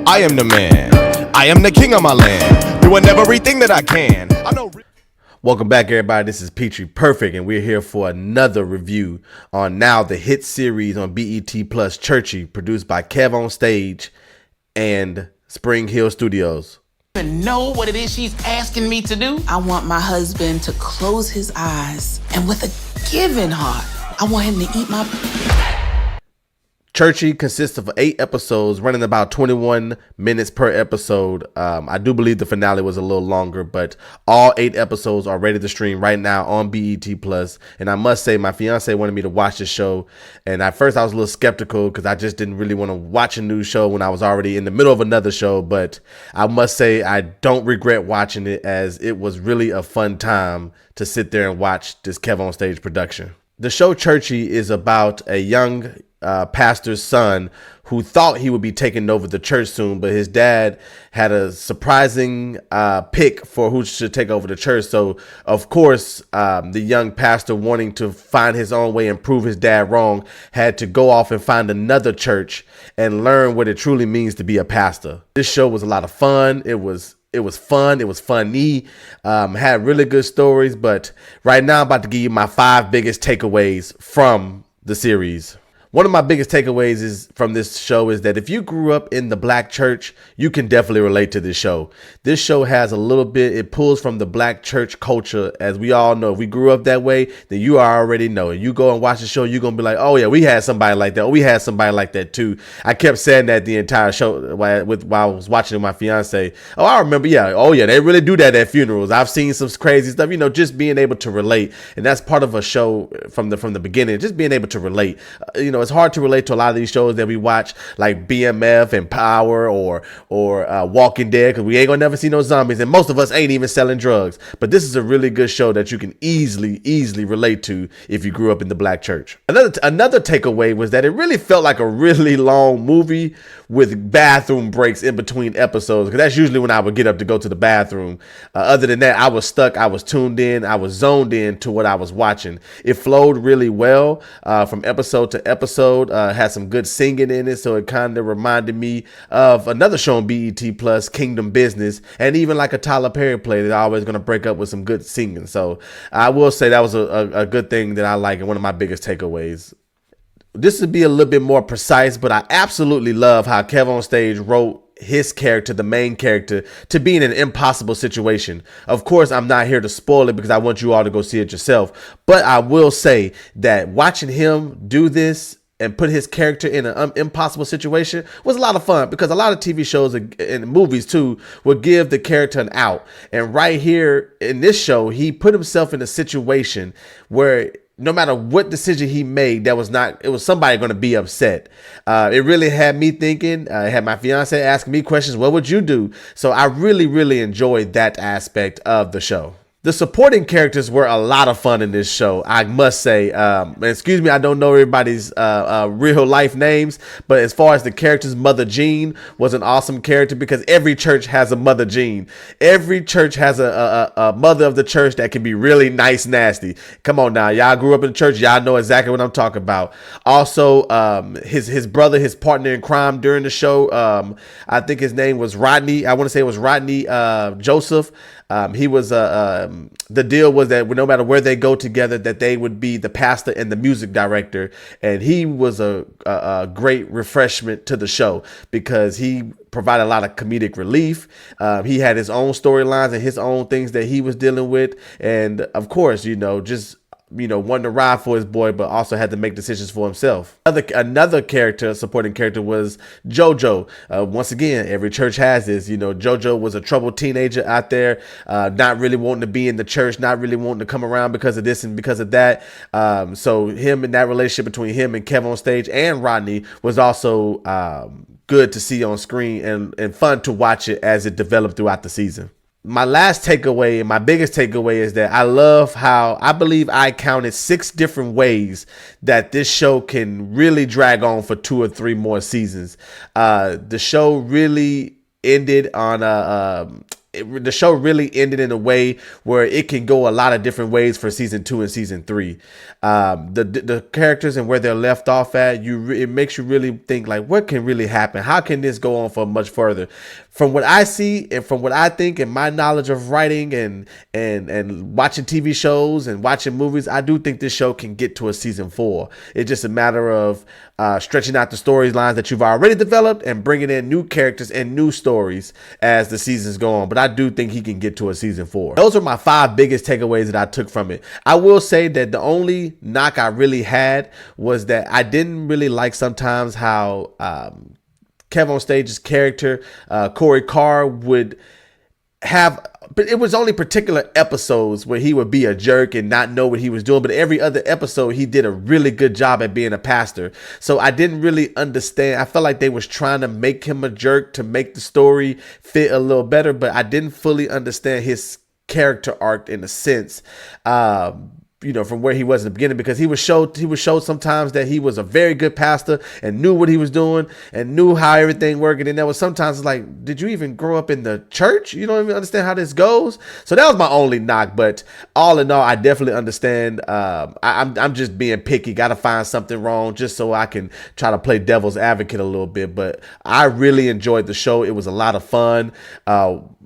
I am the man. I am the king of my land. Doing everything that I can. I know. Welcome back, everybody. This is Petrie Perfect, and we're here for another review on now the hit series on BET Plus, Churchy, produced by Kev on Stage and Spring Hill Studios. Even know what it is she's asking me to do? I want my husband to close his eyes, and with a giving heart, I want him to eat my... Churchy consists of 8 episodes, running about 21 minutes per episode. I do believe the finale was a little longer, but all 8 episodes are ready to stream right now on BET Plus. And I must say, my fiance wanted me to watch the show, and at first I was a little skeptical because I just didn't really want to watch a new show when I was already in the middle of another show. But I must say I don't regret watching it, as it was really a fun time to sit there and watch this Kev on Stage production. The show Churchy is about a young pastor's son who thought he would be taking over the church soon, but his dad had a surprising pick for who should take over the church. So, of course, the young pastor, wanting to find his own way and prove his dad wrong, had to go off and find another church and learn what it truly means to be a pastor. This show was a lot of fun. It was fun. It was funny. Had really good stories. But right now, I'm about to give you my 5 biggest takeaways from the series. One of my biggest takeaways from this show is that if you grew up in the black church, you can definitely relate to this show. This show has a little bit, it pulls from the black church culture. As we all know, if we grew up that way, then you already know. And you go and watch the show, you're going to be like, oh yeah, we had somebody like that. Oh, we had somebody like that too. I kept saying that the entire show while I was watching with my fiance. Oh, I remember. Yeah. Oh yeah, they really do that at funerals. I've seen some crazy stuff, just being able to relate. And that's part of a show from the beginning, just being able to relate. It's hard to relate to a lot of these shows that we watch, like BMF and Power or Walking Dead, because we ain't gonna never see no zombies, and most of us ain't even selling drugs. But this is a really good show that you can easily relate to if you grew up in the black church. Another takeaway was that it really felt like a really long movie with bathroom breaks in between episodes, because that's usually when I would get up to go to the bathroom. Other than that, I was stuck, I was tuned in, I was zoned in to what I was watching. It flowed really well from episode to episode. Had some good singing in it, so it kind of reminded me of another show on BET Plus, Kingdom Business, and even like a Tyler Perry play, they're always going to break up with some good singing. So I will say that was a good thing that I like, and one of my biggest takeaways. This would be a little bit more precise, but I absolutely love how Kev on Stage wrote his character, the main character, to be in an impossible situation. Of course, I'm not here to spoil it because I want you all to go see it yourself, but I will say that watching him do this and put his character in an impossible situation was a lot of fun, because a lot of TV shows and movies too would give the character an out. And right here in this show, he put himself in a situation where no matter what decision he made, it was somebody going to be upset. It really had me thinking. I had my fiance asking me questions. What would you do? So I really enjoyed that aspect of the show. The supporting characters were a lot of fun in this show, I must say. Excuse me, I don't know everybody's real life names, but as far as the characters, Mother Jean was an awesome character, because every church has a Mother Jean. Every church has a mother of the church that can be really nice, nasty. Come on now, y'all grew up in the church, y'all know exactly what I'm talking about. Also, his brother, his partner in crime during the show, I think his name was Rodney. I want to say it was Rodney Joseph. He was the deal was that no matter where they go together, that they would be the pastor and the music director, and he was a great refreshment to the show because he provided a lot of comedic relief. He had his own storylines and his own things that he was dealing with, and of course, just wanting to ride for his boy, but also had to make decisions for himself. Another character, supporting character, was JoJo. Once again, every church has this. JoJo was a troubled teenager out there, not really wanting to be in the church, not really wanting to come around because of this and because of that. So him and that relationship between him and Kev on Stage and Rodney was also good to see on screen and fun to watch it as it developed throughout the season. My last takeaway and my biggest takeaway is that I love how I believe I counted 6 different ways that this show can really drag on for 2 or 3 more seasons. The show really ended on the show really ended in a way where it can go a lot of different ways for season 2 and season 3. The characters and where they're left off at, it makes you really think like, what can really happen? How can this go on for much further? From what I see and from what I think and my knowledge of writing and watching TV shows and watching movies, I do think this show can get to a season 4. It's just a matter of stretching out the storylines that you've already developed and bringing in new characters and new stories as the seasons go on. But I do think he can get to a season 4. Those are my 5 biggest takeaways that I took from it. I will say that the only knock I really had was that I didn't really like sometimes how Kev on Stage's character, Corey Carr, would have, but it was only particular episodes where he would be a jerk and not know what he was doing. But every other episode, he did a really good job at being a pastor. So I didn't really understand. I felt like they was trying to make him a jerk to make the story fit a little better, but I didn't fully understand his character arc in a sense. From where he was in the beginning, because he was showed sometimes that he was a very good pastor and knew what he was doing and knew how everything worked. And then there was sometimes like, did you even grow up in the church? You don't even understand how this goes. So that was my only knock. But all in all, I definitely understand. I'm just being picky. Got to find something wrong just so I can try to play devil's advocate a little bit. But I really enjoyed the show. It was a lot of fun.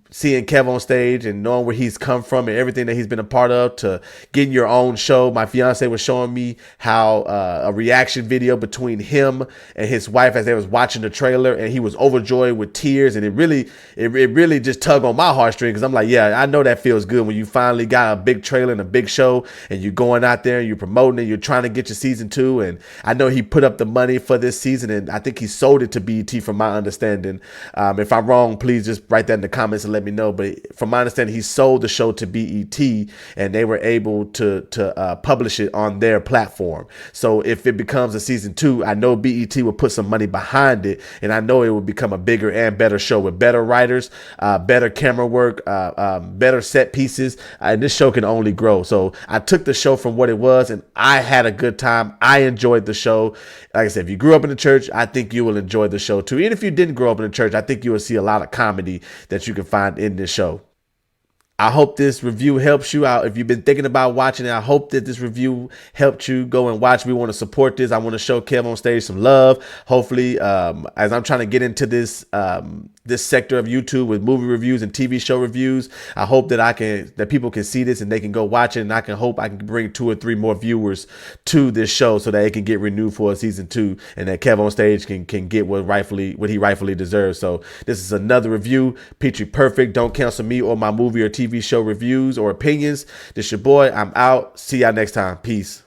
Seeing Kev on Stage and knowing where he's come from and everything that he's been a part of, to getting your own show. My fiance was showing me how a reaction video between him and his wife as they was watching the trailer, and he was overjoyed with tears, and it really just tugged on my heartstring, because I'm like, yeah, I know that feels good when you finally got a big trailer and a big show and you're going out there and you're promoting it, you're trying to get your season 2. And I know he put up the money for this season, and I think he sold it to BET from my understanding. If I'm wrong, please just write that in the comments and let me know. But from my understanding, he sold the show to BET and they were able to publish it on their platform. So if it becomes a season 2, I know BET will put some money behind it, and I know it will become a bigger and better show with better writers, better camera work, better set pieces, and this show can only grow. So I took the show from what it was, and I had a good time. I enjoyed the show. Like I said, if you grew up in the church, I think you will enjoy the show too. Even if you didn't grow up in the church, I think you will see a lot of comedy that you can find in this show. I hope this review helps you out. If you've been thinking about watching it, I hope that this review helped you go and watch. We want to support this. I want to show Kev on Stage some love. Hopefully, as I'm trying to get into this sector of YouTube with movie reviews and TV show reviews, I hope that people can see this and they can go watch it. And I can bring 2 or 3 more viewers to this show so that it can get renewed for a season 2, and that Kev on Stage can get what he rightfully deserves. So this is another review. Petrie Perfect. Don't cancel me or my movie or TV show reviews or opinions. This your boy. I'm out. See y'all next time. Peace.